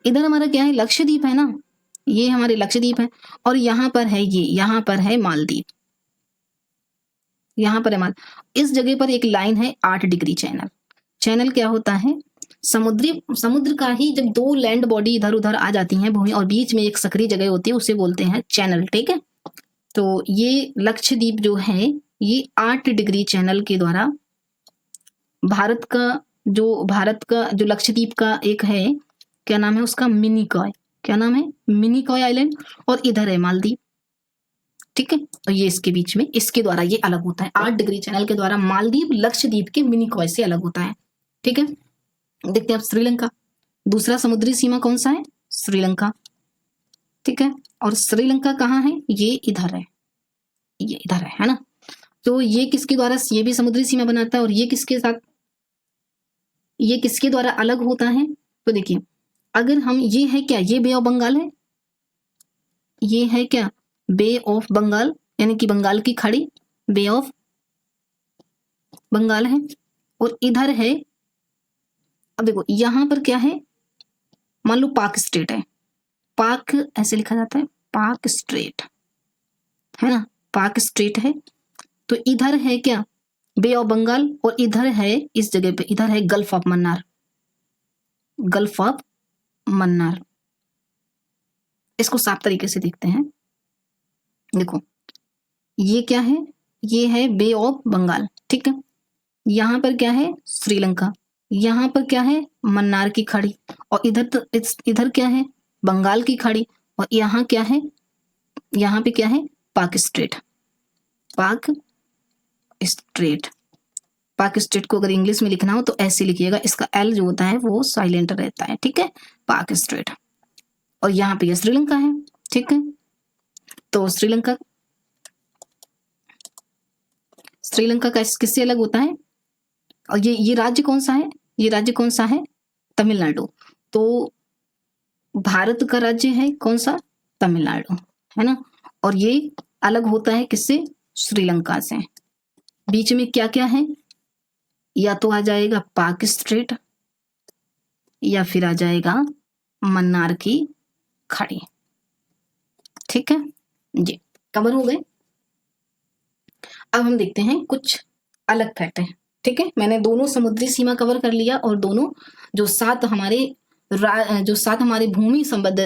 इधर हमारा क्या है, लक्षद्वीप है ना, ये हमारे लक्षद्वीप है। और यहाँ पर है ये, यहाँ पर है मालदीव, यहाँ पर है माल। इस जगह पर एक लाइन है 8 डिग्री चैनल। चैनल क्या होता है, समुद्र का ही जब दो लैंड बॉडी इधर उधर आ जाती हैं भूमि और बीच में एक सक्रिय जगह होती है, उसे बोलते हैं चैनल। ठीक है, तो ये लक्षद्वीप जो है ये 8 डिग्री चैनल के द्वारा भारत का जो लक्षद्वीप का एक है, क्या नाम है उसका, मिनिकॉय, क्या नाम है, मिनिकॉय आइलैंड, और इधर है मालदीव। ठीक है, और ये इसके बीच में, इसके द्वारा ये अलग होता है, 8 डिग्री चैनल के द्वारा मालदीव लक्षद्वीप के मिनिकॉय से अलग होता है। ठीक है, देखते हैं अब श्रीलंका। दूसरा समुद्री सीमा कौन सा है, श्रीलंका। ठीक है, और श्रीलंका कहाँ है, ये इधर है, ये इधर है ना। तो ये किसके द्वारा, ये भी समुद्री सीमा बनाता है, और ये किसके साथ, ये किसके द्वारा अलग होता है। तो देखिए, अगर हम, ये है क्या, ये बे ऑफ बंगाल है, ये है क्या, बे ऑफ बंगाल, यानी कि बंगाल की खाड़ी, बे ऑफ बंगाल है। और इधर है, अब देखो यहां पर क्या है, मान लो पाक स्ट्रेट है, पाक ऐसे लिखा जाता है, पाक स्ट्रेट है ना, पाक स्ट्रेट है। तो इधर है क्या, बे ऑफ बंगाल, और इधर है, इस जगह पे इधर है gulf of Mannar, gulf of Mannar. इसको साफ तरीके से देखते हैं, देखो ये क्या है, ये है बे ऑफ बंगाल। ठीक है, यहां पर क्या है, श्रीलंका, यहां पर क्या है, मन्नार की खाड़ी, और इधर क्या है, बंगाल की खाड़ी, और यहाँ क्या है, यहाँ पे क्या है, पाक स्ट्रेट, पाक स्ट्रेट। पाक स्ट्रेट को अगर इंग्लिश में लिखना हो तो ऐसे लिखिएगा, इसका एल जो होता है वो साइलेंट रहता है। ठीक है, पाक स्ट्रेट, और यहाँ पे श्रीलंका है। ठीक है, तो श्रीलंका का किससे अलग होता है, और ये राज्य कौन सा है, ये राज्य कौन सा है, तमिलनाडु। तो भारत का राज्य है कौन सा, तमिलनाडु, है ना। और ये अलग होता है किससे, श्रीलंका से। बीच में क्या क्या है, या तो आ जाएगा पाक स्ट्रेट, या फिर आ जाएगा मन्नार की खाड़ी। ठीक है जी, कवर हो गए। अब हम देखते हैं कुछ अलग फैक्ट है। ठीक है, मैंने दोनों समुद्री सीमा कवर कर लिया, और दोनों जो 7 हमारे भूमि संबद्ध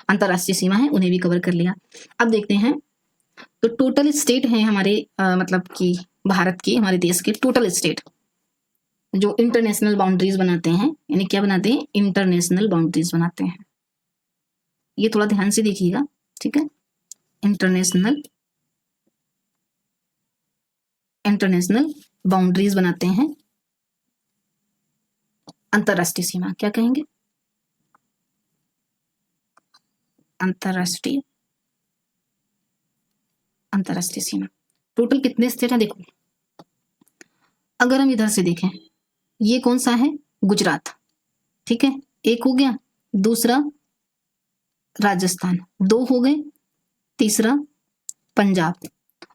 अंतरराष्ट्रीय सीमा है उन्हें भी कवर कर लिया। अब देखते हैं, तो टोटल स्टेट है हमारे मतलब कि भारत के, हमारे देश के टोटल स्टेट जो इंटरनेशनल बाउंड्रीज बनाते हैं, यानी क्या बनाते हैं, इंटरनेशनल बाउंड्रीज बनाते हैं। ये थोड़ा ध्यान से देखिएगा। ठीक है, इंटरनेशनल बाउंड्रीज बनाते हैं, अंतरराष्ट्रीय सीमा क्या कहेंगे, अंतरराष्ट्रीय सीमा। टोटल कितने स्टेट हैं, देखो अगर हम इधर से देखें, ये कौन सा है, गुजरात। ठीक है, एक हो गया, दूसरा राजस्थान, 2 हो गए, तीसरा पंजाब,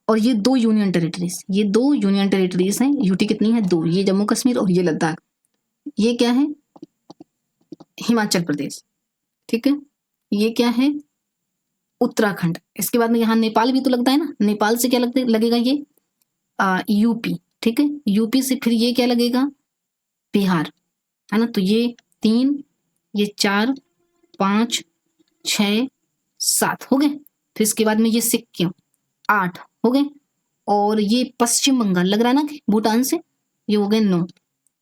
और ये 2 यूनियन टेरिटरीज, ये 2 यूनियन टेरिटरीज हैं। यूटी कितनी है, 2, ये जम्मू कश्मीर और ये लद्दाख। ये क्या है, हिमाचल प्रदेश। ठीक है, ये क्या है, उत्तराखंड। इसके बाद में यहाँ नेपाल भी तो लगता है ना, नेपाल से क्या लगेगा, ये यूपी। ठीक है, यूपी से फिर ये क्या लगेगा, बिहार, है ना। तो ये 3, ये 4, 5, 6, 7 हो गए। फिर इसके बाद में ये सिक्किम, 8 हो गए, और ये पश्चिम बंगाल लग रहा है ना भूटान से, ये हो गए 9,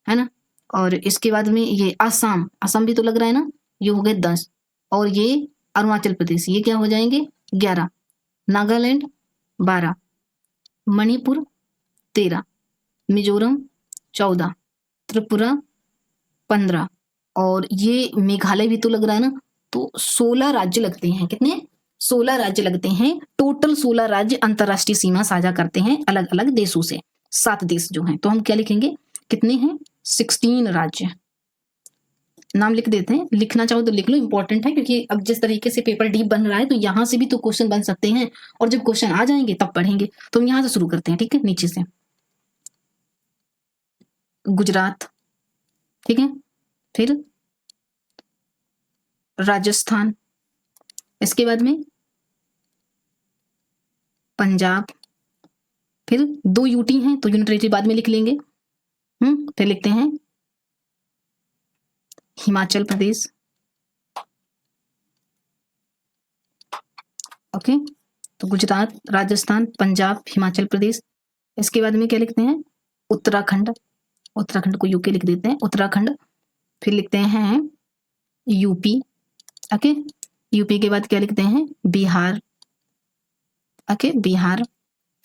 है ना। और इसके बाद में ये असम भी तो लग रहा है ना, ये हो गए 10, और ये अरुणाचल प्रदेश, ये क्या हो जाएंगे, 11, नागालैंड 12, मणिपुर 13, मिजोरम 14, त्रिपुरा 15, और ये मेघालय भी तो लग रहा है ना। तो 16 राज्य लगते हैं, कितने, 16 राज्य लगते हैं। टोटल 16 राज्य अंतरराष्ट्रीय सीमा साझा करते हैं अलग अलग देशों से। 7 देश जो हैं, तो हम क्या लिखेंगे, कितने हैं, 16 राज्य, नाम लिख देते हैं, लिखना चाहो तो लिख लो, इंपॉर्टेंट है क्योंकि अब जिस तरीके से पेपर डीप बन रहा है तो यहाँ से भी तो क्वेश्चन बन सकते हैं, और जब क्वेश्चन आ जाएंगे तब पढ़ेंगे। तो हम यहाँ से शुरू करते हैं, ठीक है, नीचे से। गुजरात, ठीक है, फिर राजस्थान, इसके बाद में पंजाब, फिर 2 यूटी हैं तो यूनिट टेरिटरी बाद में लिख लेंगे। फिर लिखते हैं हिमाचल प्रदेश, ओके। तो गुजरात, राजस्थान, पंजाब, हिमाचल प्रदेश। इसके बाद में क्या लिखते हैं? उत्तराखंड, उत्तराखंड को यूके लिख देते हैं, उत्तराखंड। फिर लिखते हैं यूपी, ओके। यूपी के बाद क्या लिखते हैं? बिहार, ओके, बिहार।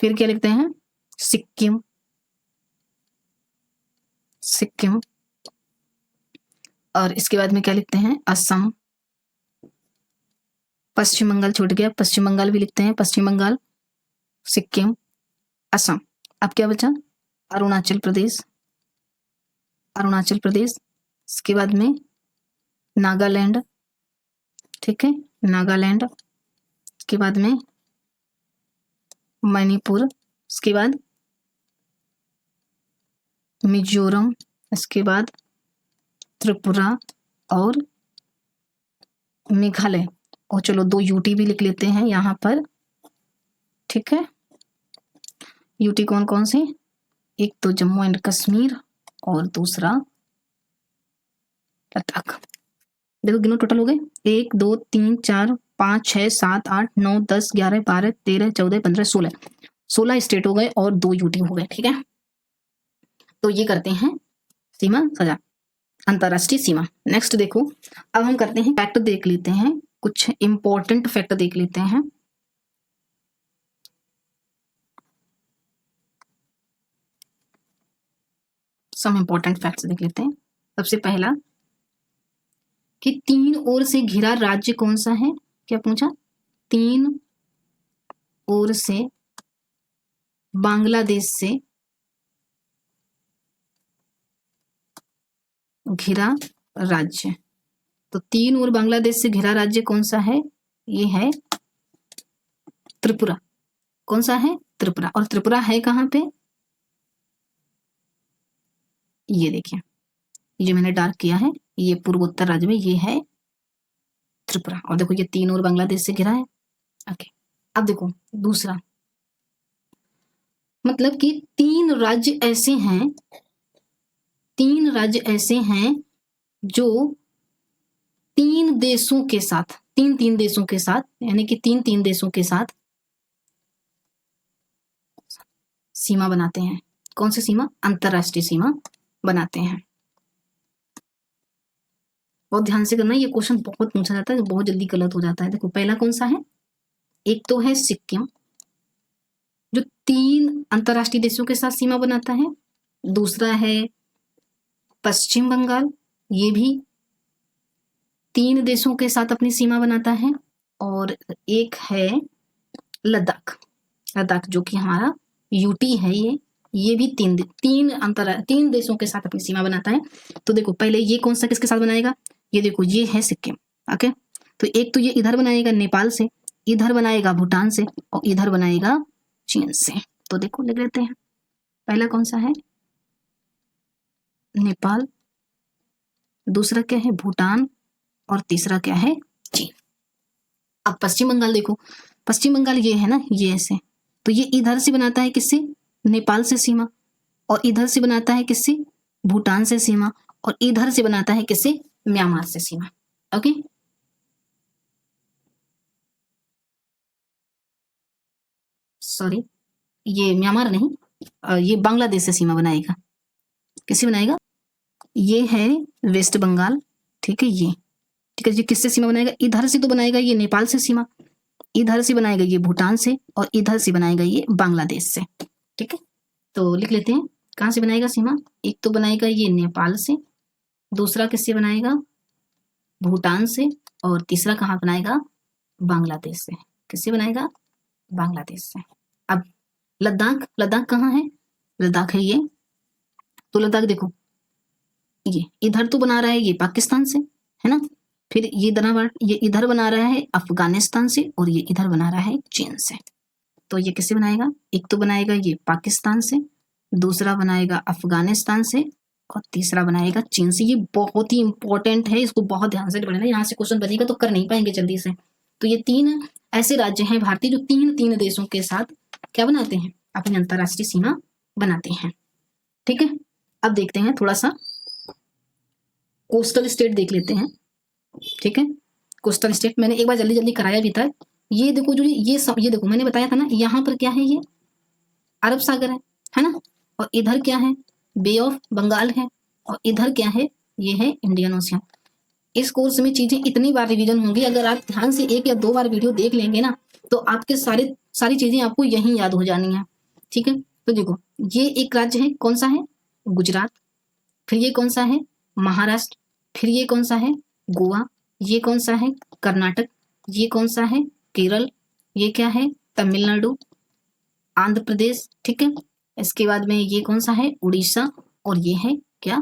फिर क्या लिखते हैं? सिक्किम, सिक्किम। और इसके बाद में क्या लिखते हैं? असम। पश्चिम बंगाल छूट गया, पश्चिम बंगाल भी लिखते हैं, पश्चिम बंगाल, सिक्किम, असम। अब क्या बचा? अरुणाचल प्रदेश, अरुणाचल प्रदेश। इसके बाद में नागालैंड, ठीक है, नागालैंड। इसके बाद में मणिपुर, इसके बाद मिजोरम, इसके बाद त्रिपुरा और मेघालय। और चलो 2 यूटी भी लिख लेते हैं यहाँ पर, ठीक है। यूटी कौन कौन से? एक तो जम्मू एंड कश्मीर और दूसरा लद्दाख। देखो गिनो, टोटल हो गए 1 2 3 4 5 6 7 8 9 10 11 12 13 14 15 16 स्टेट हो गए और 2 यूटी हो गए, ठीक है। तो ये करते हैं सीमा सजा, अंतरराष्ट्रीय सीमा। नेक्स्ट देखो, अब हम करते हैं फैक्ट देख लेते हैं, कुछ इंपॉर्टेंट फैक्ट देख लेते हैं। सम इंपॉर्टेंट फैक्ट्स देख लेते हैं। सबसे पहला कि 3 ओर से घिरा राज्य कौन सा है? क्या पूछा? 3 ओर से बांग्लादेश से घिरा राज्य। तो 3 ओर बांग्लादेश से घिरा राज्य कौन सा है? ये है त्रिपुरा। कौन सा है? त्रिपुरा। और त्रिपुरा है कहां पे? ये देखिए, ये जो मैंने डार्क किया है, ये पूर्वोत्तर राज्य में ये है त्रिपुरा। और देखो ये 3 ओर बांग्लादेश से घिरा है, ओके। अब देखो दूसरा, मतलब कि 3 राज्य ऐसे हैं, 3 राज्य ऐसे हैं जो 3 देशों के साथ, 3 देशों के साथ, यानी कि 3 देशों के साथ सीमा बनाते हैं। कौन सी सीमा? अंतरराष्ट्रीय सीमा बनाते हैं। बहुत ध्यान से करना, ये क्वेश्चन बहुत पूछा जाता है, बहुत जल्दी गलत हो जाता है। देखो पहला कौन सा है? एक तो है सिक्किम, जो 3 अंतरराष्ट्रीय देशों के साथ सीमा बनाता है। दूसरा है पश्चिम बंगाल, ये भी 3 देशों के साथ अपनी सीमा बनाता है। और एक है लद्दाख, लद्दाख जो कि हमारा यूटी है, ये भी 3 देशों के साथ अपनी सीमा बनाता है। तो देखो पहले ये कौन सा किसके साथ बनाएगा? ये देखो ये है सिक्किम, ओके। तो एक तो ये इधर बनाएगा नेपाल से, इधर बनाएगा भूटान से, और इधर बनाएगा चीन से। तो देखो लिख लेते हैं, पहला कौन सा है? नेपाल, दूसरा क्या है? भूटान, और तीसरा क्या है? चीन। अब पश्चिम बंगाल देखो, पश्चिम बंगाल ये है ना, ये ऐसे, तो ये इधर से बनाता है किससे? नेपाल से सीमा, और इधर से बनाता है किससे? भूटान से सीमा, और इधर से बनाता है किससे? म्यांमार से सीमा, ओके। सॉरी, ये म्यांमार नहीं, ये बांग्लादेश से सीमा बनाएगा। किससे बनाएगा? ये है वेस्ट बंगाल, ठीक है, ये, ठीक है। ये किससे सीमा बनाएगा? इधर से तो बनाएगा ये नेपाल से सीमा, इधर से बनाएगा ये भूटान से, और इधर से बनाएगा ये बांग्लादेश से, ठीक है। तो लिख लेते हैं कहाँ से बनाएगा सीमा। एक तो बनाएगा ये नेपाल से, दूसरा किससे बनाएगा? भूटान से, और तीसरा कहाँ बनाएगा? बांग्लादेश से। किससे बनाएगा? बांग्लादेश से। अब लद्दाख, लद्दाख कहाँ है? लद्दाख है ये। तो लद्दाख देखो, ये इधर तो बना रहा है ये पाकिस्तान से, है ना। फिर ये इधर बना रहा है अफगानिस्तान से, और ये इधर बना रहा है चीन से। तो ये किससे बनाएगा? एक तो बनाएगा ये पाकिस्तान से, दूसरा बनाएगा अफगानिस्तान से, और तीसरा बनाएगा चीन से। ये बहुत ही इंपॉर्टेंट है, इसको बहुत ध्यान से पढ़ना। यहाँ से क्वेश्चन बनेगा तो कर नहीं पाएंगे जल्दी से। तो ये 3 ऐसे राज्य हैं भारतीय जो तीन देशों के साथ क्या बनाते हैं? अपनी अंतरराष्ट्रीय सीमा बनाते हैं। ठीक है, अब देखते हैं थोड़ा सा कोस्टल स्टेट देख लेते हैं। ठीक है, कोस्टल स्टेट मैंने एक बार जल्दी जल्दी कराया भी था। ये देखो जो ये देखो मैंने बताया था ना, यहाँ पर क्या है? ये अरब सागर है ना। और इधर क्या है? बे ऑफ बंगाल है। और इधर क्या है? ये है इंडियन ओशियन। इस कोर्स में चीजें इतनी बार रिवीजन होंगी, अगर आप ध्यान से 1 या 2 बार वीडियो देख लेंगे ना, तो आपके सारी चीजें आपको यहीं याद हो जानी है। ठीक है, तो देखो ये एक राज्य है, कौन सा है? गुजरात। फिर ये कौन सा है? महाराष्ट्र। फिर ये कौन सा है? गोवा। ये कौन सा है? कर्नाटक। ये कौन सा है? केरल। ये क्या है? तमिलनाडु, आंध्र प्रदेश। ठीक है, इसके बाद में ये कौन सा है? उड़ीसा। और ये है क्या?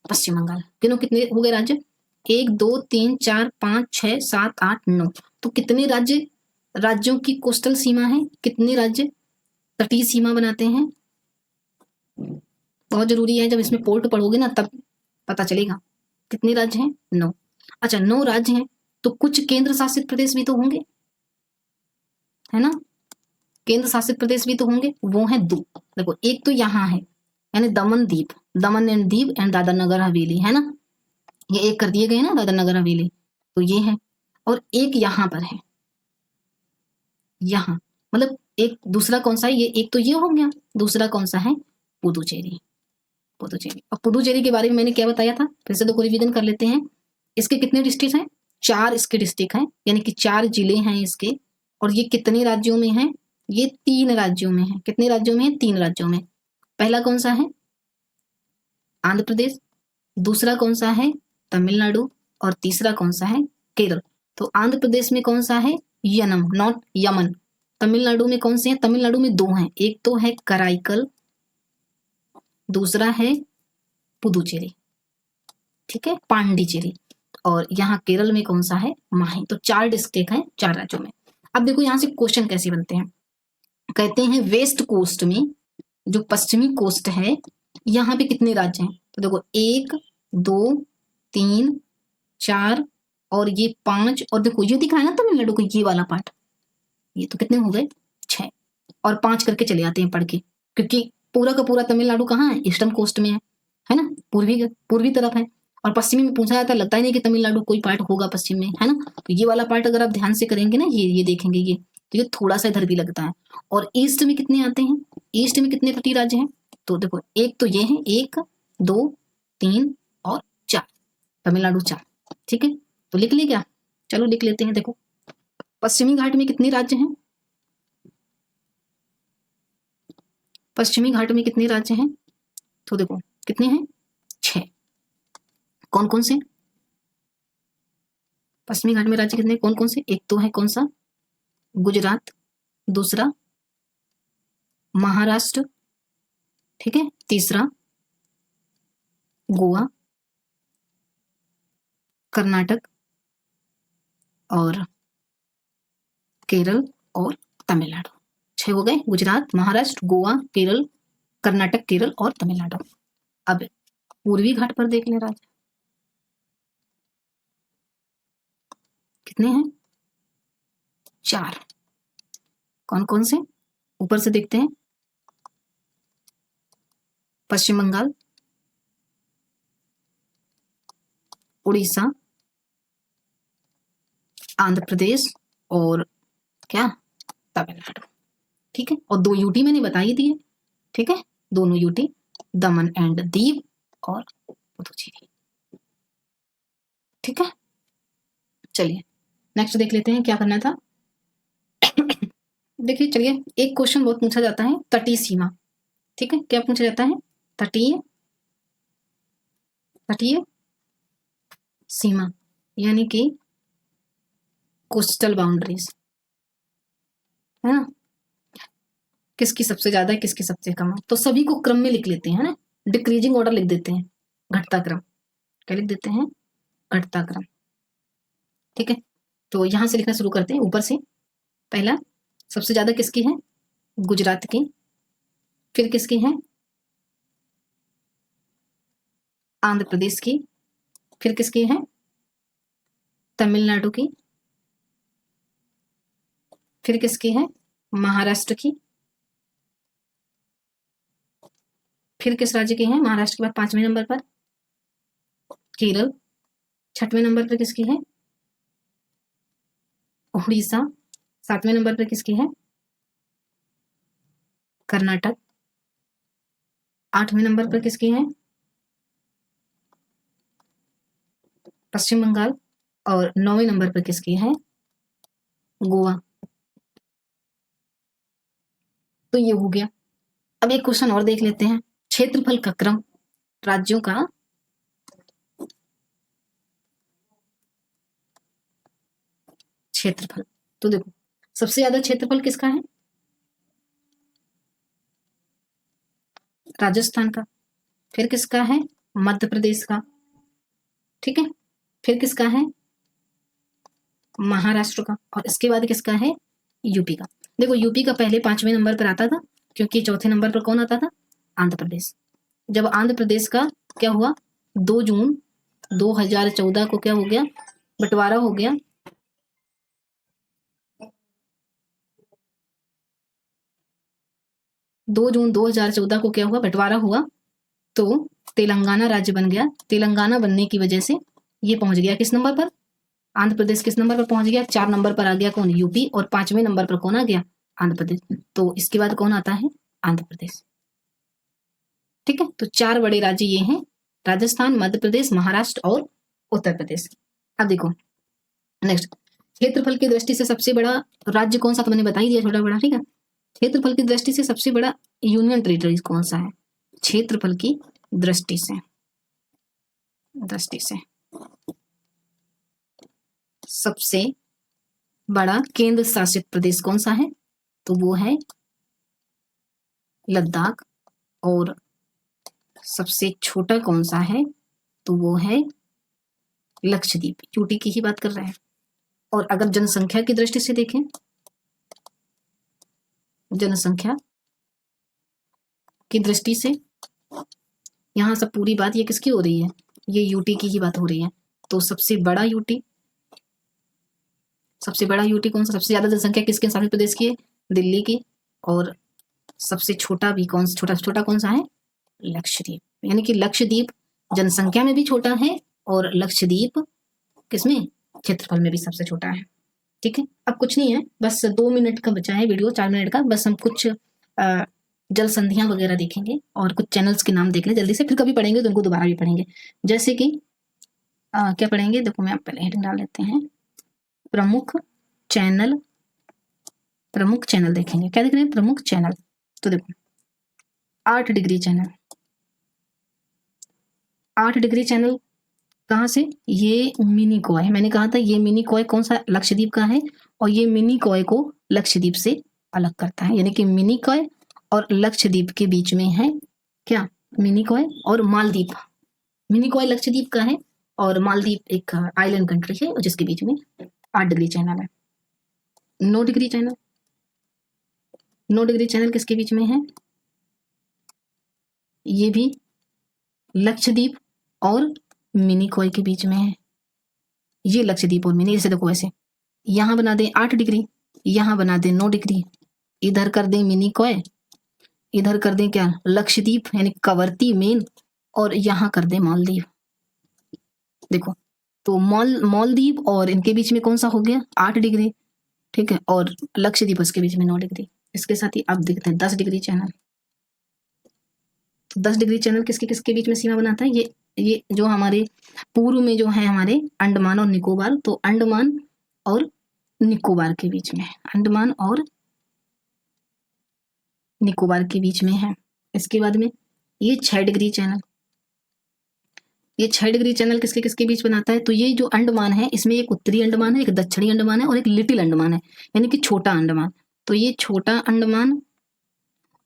पश्चिम बंगाल। कितने हो गए राज्य? 1 2 3 4 5 6 7 8 9। तो कितने राज्यों की कोस्टल सीमा है? कितने राज्य तटीय सीमा बनाते हैं? बहुत जरूरी है, जब इसमें पोर्ट पढ़ोगे ना तब पता चलेगा। कितने राज्य हैं? 9। अच्छा 9 राज्य हैं, तो कुछ केंद्र शासित प्रदेश भी तो होंगे, है ना। केंद्र शासित प्रदेश भी तो होंगे, वो हैं 2। देखो एक तो यहाँ है, यानी दमन एंड दीव एंड दादर नगर हवेली, है ना। ये एक कर दिए गए ना, दादर नगर हवेली, तो ये है। और एक यहाँ पर है, यहाँ मतलब एक दूसरा कौन सा है? ये एक तो ये हो गया, दूसरा कौन सा है? पुदुचेरी। और पुदुचेरी के बारे में मैंने क्या बताया था? फिर से देखो रिवीजन कर लेते हैं। इसके कितने डिस्ट्रिक्ट हैं? 4 इसके डिस्ट्रिक्ट हैं, यानी कि 4 जिले हैं इसके। और ये कितने राज्यों में हैं? ये 3 राज्यों में है। कितने राज्यों में है? 3 राज्यों में। पहला कौन सा है? आंध्र प्रदेश। दूसरा कौन सा है? तमिलनाडु। और तीसरा कौन सा है? केरल। तो आंध्र प्रदेश में कौन सा है? Yanam, not Yemen. तमिलनाडु में कौन से हैं? तमिलनाडु में 2 हैं, एक तो है कराईकल, दूसरा है पुदुचेरी। ठीक है, पांडिचेरी। और यहाँ केरल में कौन सा है? माही। तो 4 डिस्ट्रिक्ट हैं 4 राज्यों में। अब देखो यहाँ से क्वेश्चन कैसे बनते हैं। कहते हैं वेस्ट कोस्ट में, जो पश्चिमी कोस्ट है, यहाँ पे कितने राज्य हैं? तो देखो 1 2 3 4 और ये 5, और देखो ये दिख रहा है ना तमिलनाडु को, ये वाला पार्ट, ये तो कितने हो गए? 6। और 5 करके चले आते हैं पढ़ के, क्योंकि पूरा का पूरा तमिलनाडु कहाँ है? ईस्टर्न कोस्ट में है ना, पूर्वी तरफ है। और पश्चिमी में पूछा जाता है, लगता ही नहीं कि तमिलनाडु कोई पार्ट होगा पश्चिम में, है ना। तो ये वाला पार्ट अगर आप ध्यान से करेंगे ना, ये देखेंगे, ये तो ये थोड़ा सा इधर भी लगता है। और ईस्ट में कितने आते हैं? ईस्ट में कितने तटीय राज्य हैं? तो देखो एक तो ये है, 1 2 3 और 4, तमिलनाडु 4। ठीक है, तो लिख ले क्या? चलो लिख लेते हैं। देखो पश्चिमी घाट में कितने राज्य हैं? पश्चिमी घाट में कितने राज्य हैं? तो देखो कितने हैं? 6। कौन कौन से? पश्चिमी घाट में राज्य कितने, कौन कौन से? एक तो है कौन सा? गुजरात। दूसरा महाराष्ट्र। ठीक है, तीसरा गोवा, कर्नाटक और केरल और तमिलनाडु। 6 हो गए, गुजरात, महाराष्ट्र, गोवा, केरल, कर्नाटक, केरल और तमिलनाडु। अब पूर्वी घाट पर देख ले राज्य कितने हैं? 4। कौन कौन से? ऊपर से देखते हैं। पश्चिम बंगाल, उड़ीसा, आंध्र प्रदेश और क्या? तमिलनाडु। ठीक है, और 2 यूटी मैंने बता ही दिए। ठीक है, दोनों यूटी, दमन एंड दीव और पुदुचेरी। ठीक है, चलिए नेक्स्ट देख लेते हैं क्या करना था। देखिए चलिए, एक क्वेश्चन बहुत पूछा जाता है, तटीय सीमा। ठीक है, क्या पूछा जाता है? तटीय सीमा, यानी कि कोस्टल बाउंड्रीज, है ना। किसकी सबसे ज्यादा है, किसकी सबसे कम है, तो सभी को क्रम में लिख लेते हैं, है ना। डिक्रीजिंग ऑर्डर लिख देते हैं, घटता क्रम। क्या लिख देते हैं, घटता क्रम। ठीक है, तो यहां से लिखना शुरू करते हैं ऊपर से। पहला सबसे ज्यादा किसकी है, गुजरात की, फिर किसकी है, आंध्र प्रदेश की, फिर किसकी है, तमिलनाडु की, फिर किसकी है, महाराष्ट्र की, फिर किस राज्य की है, महाराष्ट्र के बाद 5वें नंबर पर केरल, 6वें नंबर पर किसकी है, उड़ीसा, 7वें नंबर पर किसकी है, कर्नाटक, 8वें नंबर पर किसकी है, पश्चिम बंगाल, और 9वें नंबर पर किसकी है, गोवा। तो ये हो गया। अब एक क्वेश्चन और देख लेते हैं, क्षेत्रफल का क्रम राज्यों का क्षेत्रफल। तो देखो सबसे ज्यादा क्षेत्रफल किसका है, राजस्थान का, फिर किसका है, मध्य प्रदेश का, ठीक है, फिर किसका है, महाराष्ट्र का, और इसके बाद किसका है, यूपी का। देखो यूपी का पहले 5वें नंबर पर आता था, क्योंकि चौथे नंबर पर कौन आता था, आंध्र प्रदेश। जब आंध्र प्रदेश का क्या हुआ, 2 जून 2014 को क्या हो गया, बंटवारा हो गया। दो जून 2014 को क्या हुआ, बंटवारा हुआ, तो तेलंगाना राज्य बन गया। तेलंगाना बनने की वजह से ये पहुंच गया किस नंबर पर, आंध्र प्रदेश किस नंबर पर पहुंच गया, 4 नंबर पर आ गया कौन, यूपी, और 5वें नंबर पर कौन आ गया, आंध्र प्रदेश। तो इसके बाद कौन आता है, आंध्र प्रदेश। ठीक है, तो 4 बड़े राज्य ये हैं, राजस्थान, मध्य प्रदेश, महाराष्ट्र और उत्तर प्रदेश। अब देखो नेक्स्ट, क्षेत्रफल की दृष्टि से सबसे बड़ा राज्य कौन सा, तो मैंने बता ही दिया, छोटा बड़ा। ठीक है, क्षेत्रफल की दृष्टि से सबसे बड़ा यूनियन टेरिटरी कौन सा है, क्षेत्रफल की दृष्टि से सबसे बड़ा केंद्र शासित प्रदेश कौन सा है, तो वो है लद्दाख। और सबसे छोटा कौन सा है, तो वो है लक्षद्वीप। यूटी की ही बात कर रहे हैं। और अगर जनसंख्या की दृष्टि से देखें, जनसंख्या की दृष्टि से यहां सब पूरी बात ये किसकी हो रही है, ये यूटी की ही बात हो रही है। तो सबसे बड़ा यूटी कौन सा, सबसे ज्यादा जनसंख्या किसके शासित प्रदेश की है, दिल्ली की। और सबसे छोटा भी कौन सा है, लक्षद्वीप। यानी कि लक्षद्वीप जनसंख्या में भी छोटा है, और लक्षद्वीप किसमें, क्षेत्रफल में भी सबसे छोटा है। ठीक है, अब कुछ नहीं है, बस 2 मिनट का बचा है वीडियो, 4 मिनट का। बस हम कुछ जल संधियां वगैरह देखेंगे और कुछ चैनल्स के नाम देख लें जल्दी से, फिर कभी पढ़ेंगे तो उनको दोबारा भी पढ़ेंगे। जैसे कि क्या पढ़ेंगे, देखो मैं पहले हेडिंग डाल लेते हैं, प्रमुख चैनल देखेंगे। क्या देख रहे हैं, प्रमुख चैनल। तो देखो 8 डिग्री चैनल, 8 डिग्री चैनल कहाँ से, ये मिनी कॉय, मैंने कहा था ये मिनी कॉय कौन सा, लक्षद्वीप का है, और ये मिनी कॉय को लक्षद्वीप से अलग करता है। यानी कि मिनी कॉय और लक्षद्वीप के बीच में है क्या, मिनी कॉय और मालदीव। मिनी कॉय लक्षद्वीप का है, और मालदीव एक आइलैंड कंट्री है, जिसके बीच में 8 डिग्री चैनल है। 9 डिग्री चैनल किसके बीच में है, ये भी लक्षद्वीप और मिनी कॉय के बीच में है। ये लक्षद्वीप और मिनी, जैसे देखो ऐसे यहां बना दें 8 डिग्री, यहां बना दें 9 डिग्री, इधर कर दें मिनी कॉय, इधर कर दें क्या, लक्षद्वीप यानी कवरती मेन, और यहां कर दें मालदीव। देखो तो मालदीव और इनके बीच में कौन सा हो गया, 8 डिग्री। ठीक है, और लक्षद्वीप उसके बीच में 9 डिग्री। इसके साथ ही अब देखते हैं 10 डिग्री चैनल। 10 डिग्री चैनल किसके किसके बीच में सीमा बनाता है, ये जो हमारे पूर्व में जो है हमारे अंडमान और निकोबार, तो अंडमान और निकोबार के बीच में, अंडमान और निकोबार के बीच में है। इसके बाद में ये 6 डिग्री चैनल, ये 6 डिग्री चैनल किसके किसके बीच बनाता है, तो ये जो अंडमान है इसमें एक उत्तरी अंडमान है, एक दक्षिणी अंडमान है, और एक लिटिल अंडमान है, यानी कि छोटा अंडमान। तो ये छोटा अंडमान,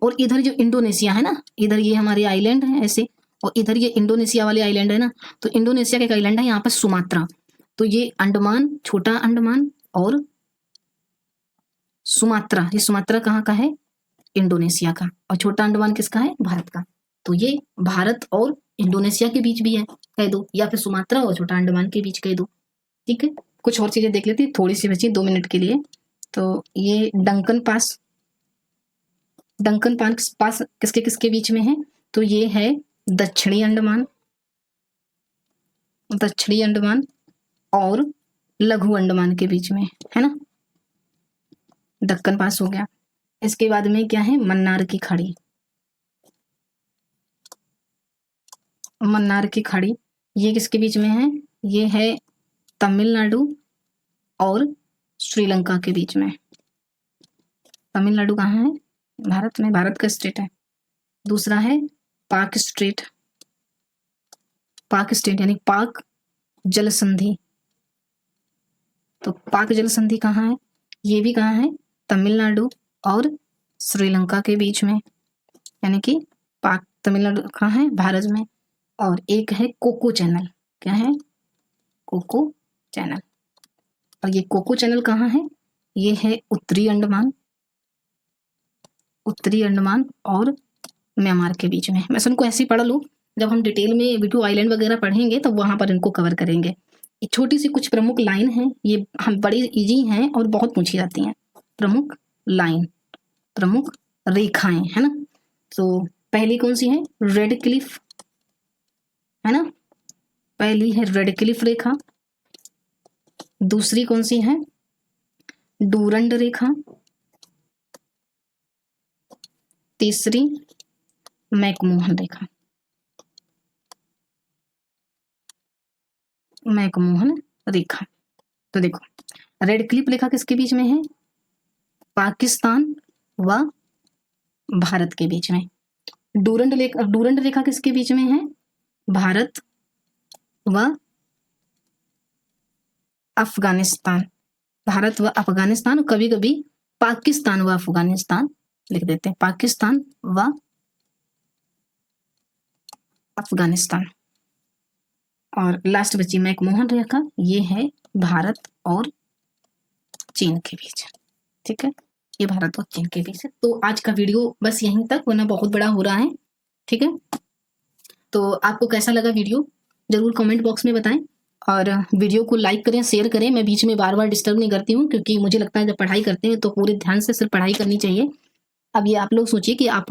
और इधर जो इंडोनेशिया है ना, इधर ये हमारे आइलैंड है ऐसे, और इधर ये इंडोनेशिया वाले आइलैंड है ना, तो इंडोनेशिया का एक आइलैंड है यहाँ पर सुमात्रा। तो ये अंडमान, छोटा अंडमान और सुमात्रा, ये सुमात्रा कहाँ का है? इंडोनेशिया का। और छोटा अंडमान किसका है? भारत का। तो ये भारत और इंडोनेशिया के बीच भी है, कह दो, या फिर सुमात्रा और छोटा अंडमान के बीच कह दो। ठीक है, कुछ और चीजें देख लेती है, थोड़ी सी बची 2 मिनट के लिए। तो ये डंकन पास, डंकन पास किसके किसके बीच में है? तो ये है दक्षिणी अंडमान, दक्षिणी अंडमान और लघु अंडमान के बीच में, है ना। दक्कन पास हो गया। इसके बाद में क्या है? मन्नार की खाड़ी, मन्नार की खाड़ी ये किसके बीच में है? ये है तमिलनाडु और श्रीलंका के बीच में। तमिलनाडु कहाँ है? भारत में, भारत का स्टेट है। दूसरा है पाक स्ट्रेट, पाक स्टेट यानी पाक जल संधि। तो पाक जल संधि कहाँ है? ये भी कहाँ है? तमिलनाडु और श्रीलंका के बीच में, यानी कि पाक, तमिलनाडु कहाँ है? भारत में। और एक है कोको चैनल, क्या है? Coco Chanel. और ये कोको चैनल कहाँ है? ये है उत्तरी अंडमान, उत्तरी अंडमान और म्यांमार के बीच में। बस उनको ऐसे ही पढ़ लो, जब हम डिटेल में वीटू आइलैंड वगैरह पढ़ेंगे तो वहां पर इनको कवर करेंगे। ये छोटी सी कुछ प्रमुख लाइन है, ये हम बड़ी इजी हैं और बहुत पूछी जाती हैं। प्रमुख लाइन, प्रमुख रेखाएं, है ना। तो पहली कौन सी है? रेड क्लिफ, है ना, पहली है रेड क्लिफ रेखा। दूसरी कौन सी है? डूरंड रेखा। तीसरी मैकमोहन रेखा, मैकमोहन रेखा। तो देखो, रेड क्लिफ रेखा किसके बीच में है? पाकिस्तान व भारत के बीच में। डूरंड रेखा किसके बीच में है? भारत व अफगानिस्तान, भारत व अफगानिस्तान। कभी कभी पाकिस्तान व अफगानिस्तान लिख देते हैं, पाकिस्तान व अफगानिस्तान। और लास्ट बची मैकमोहन रेखा, ये है भारत और चीन के बीच। ठीक है, ये भारत और चीन के बीच है। तो आज का वीडियो बस यहीं तक, वरना बहुत बड़ा हो रहा है। ठीक है, तो आपको कैसा लगा वीडियो जरूर कमेंट बॉक्स में बताएं, और वीडियो को लाइक करें, शेयर करें। मैं बीच में बार बार डिस्टर्ब नहीं करती हूँ, क्योंकि मुझे लगता है जब पढ़ाई करते हैं तो पूरे ध्यान से सिर्फ पढ़ाई करनी चाहिए। अब ये आप लोग सोचिए कि आप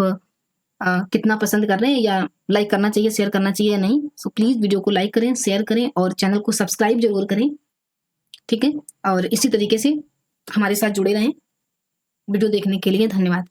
कितना पसंद कर रहे हैं, या लाइक करना चाहिए, शेयर करना चाहिए या नहीं। सो प्लीज वीडियो को लाइक करें, शेयर करें और चैनल को सब्सक्राइब जरूर करें। ठीक है, और इसी तरीके से हमारे साथ जुड़े रहें। वीडियो देखने के लिए धन्यवाद।